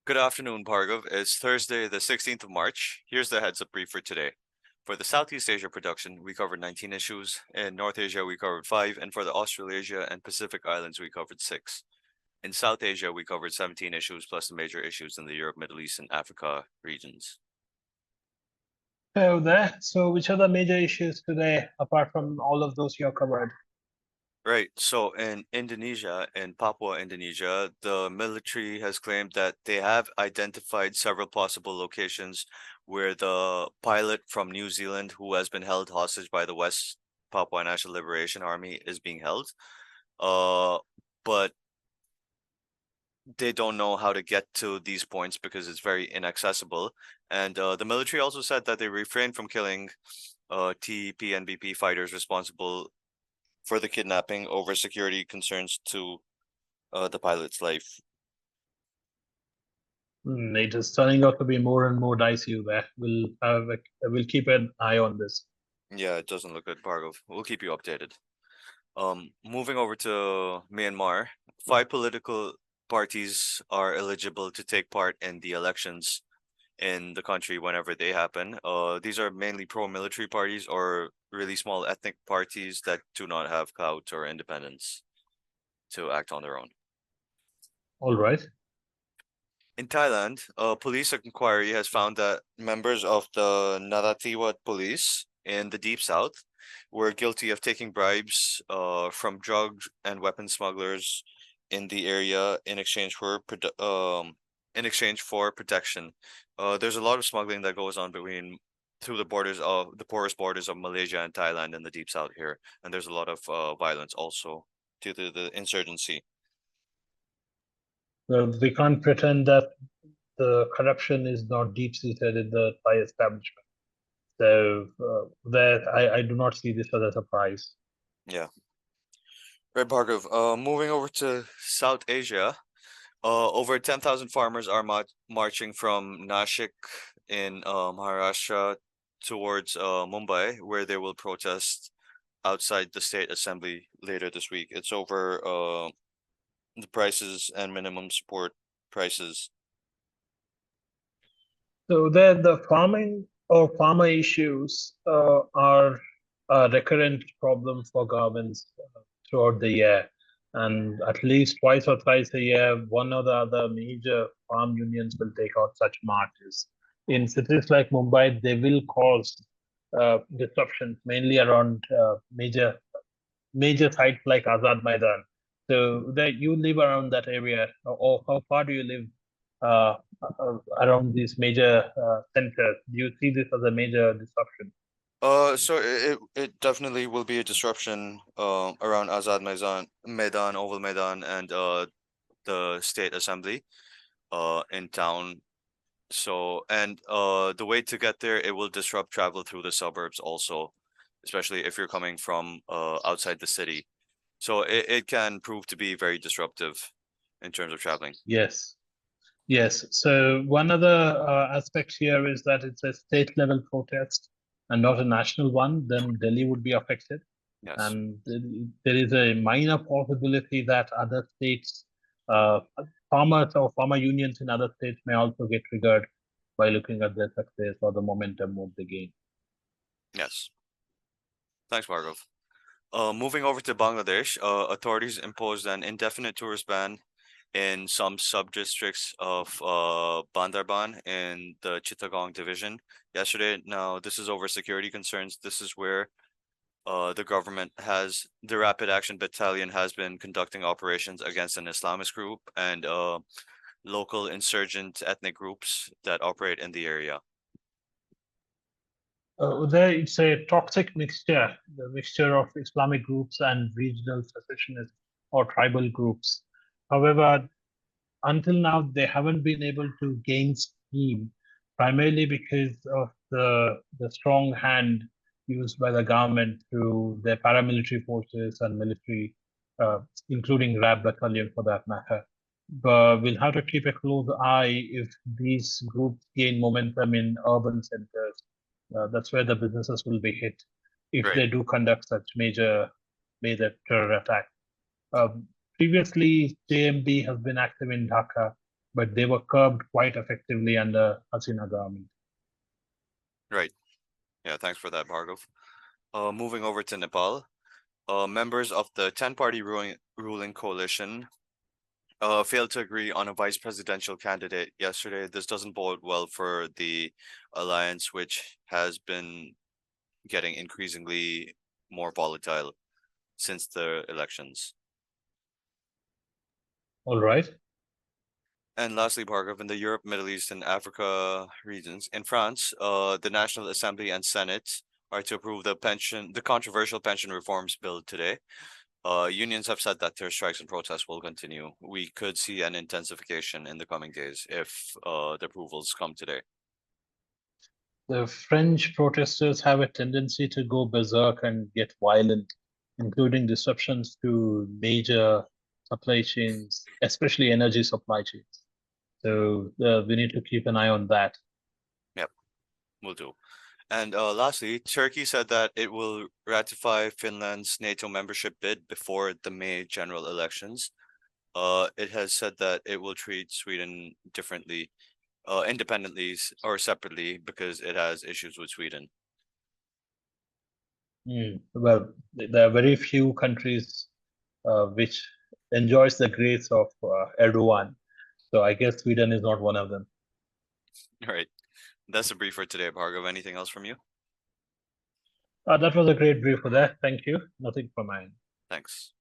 Good afternoon, Bhargav. It's Thursday, the 16th of March. Here's the heads up brief for today. For the Southeast Asia production, we covered 19 issues. In North Asia, we covered 5. And for the Australasia and Pacific Islands, we covered 6. In South Asia, we covered 17 issues plus the major issues in the Europe, Middle East, and Africa regions. Hello there. So, which are the major issues today, apart from all of those you have covered? Right. So in Indonesia, in Papua, Indonesia, the military has claimed that they have identified several possible locations where the pilot from New Zealand, who has been held hostage by the West Papua National Liberation Army, is being held. Uh, but they don't know how to get to these points because it's very inaccessible. And the military also said that they refrained from killing TEP and BP fighters responsible for the kidnapping over security concerns to the pilot's life. It is turning out to be more and more dicey there. We'll keep an eye on this. Yeah, it doesn't look good, Bhargav. We'll keep you updated. Moving over to Myanmar, 5 political parties are eligible to take part in the elections in the country whenever they happen. These are mainly pro-military parties or really small ethnic parties that do not have clout or independence to act on their own. All right. In Thailand, a police inquiry has found that members of the Narathiwat police in the Deep South were guilty of taking bribes from drug and weapon smugglers in the area in exchange for protection. There's a lot of smuggling that goes on through the borders of the porous borders of Malaysia and Thailand and the Deep South here, and there's a lot of violence also due to the insurgency. Well, we can't pretend that the corruption is not deep-seated in the Thai establishment. So, that I do not see this as a surprise. Yeah. Right, Bhargav. Moving over to South Asia, over 10,000 farmers are marching from Nashik in Maharashtra towards Mumbai, where they will protest outside the state assembly later this week. It's over the prices and minimum support prices. So, there the farming or farmer issues are a recurrent problem for governments throughout the year. And at least twice or thrice a year, one or the other major farm unions will take out such marches. In cities like Mumbai, they will cause disruptions mainly around major sites like Azad Maidan. So that you live around that area, or how far do you live around these major centers? Do you see this as a major disruption? So it definitely will be a disruption around Azad Maidan, Oval Maidan, and the state assembly in town. So and the way to get there, it will disrupt travel through the suburbs also, especially if you're coming from outside the city. So it can prove to be very disruptive in terms of traveling. Yes. Yes. So one other aspect here is that it's a state level protest and not a national one. Then Delhi would be affected, Yes. and there is a minor possibility that other states, uh, farmers or farmer unions in other states may also get triggered by looking at their success or the momentum of the game. Yes. Thanks, Bhargav. Moving over to Bangladesh, authorities imposed an indefinite tourist ban in some sub-districts of Bandarban in the Chittagong division yesterday. Now, this is over security concerns. This is where the Rapid Action Battalion has been conducting operations against an Islamist group and local insurgent ethnic groups that operate in the area. There, it's a toxic mixture, the mixture of Islamic groups and regional secessionists or tribal groups. However, until now, they haven't been able to gain steam, primarily because of the strong hand used by the government through their paramilitary forces and military, including RAB battalion for that matter. But we'll have to keep a close eye if these groups gain momentum in urban centers. That's where the businesses will be hit if Right. they do conduct such major terror attacks. Previously, JMB has been active in Dhaka, but they were curbed quite effectively under Hasina government. Right. Yeah, thanks for that, Bhargav. Moving over to Nepal, members of the 10-party ruling coalition failed to agree on a vice presidential candidate yesterday. This doesn't bode well for the alliance, which has been getting increasingly more volatile since the elections. All right. And lastly, Bhargav, in the Europe, Middle East, and Africa regions, in France, the National Assembly and Senate are to approve the controversial pension reforms bill today. Unions have said that their strikes and protests will continue. We could see an intensification in the coming days if the approvals come today. The French protesters have a tendency to go berserk and get violent, including disruptions to major supply chains, especially energy supply chains. So we need to keep an eye on that. Yep, will do. And lastly, Turkey said that it will ratify Finland's NATO membership bid before the May general elections. It has said that it will treat Sweden differently, independently or separately because it has issues with Sweden. Well, there are very few countries which enjoys the grace of Erdogan. So I guess Sweden is not one of them. All right, that's a brief for today, Bhargav. Anything else from you? That was a great brief for that. Thank you. Nothing from mine. Thanks.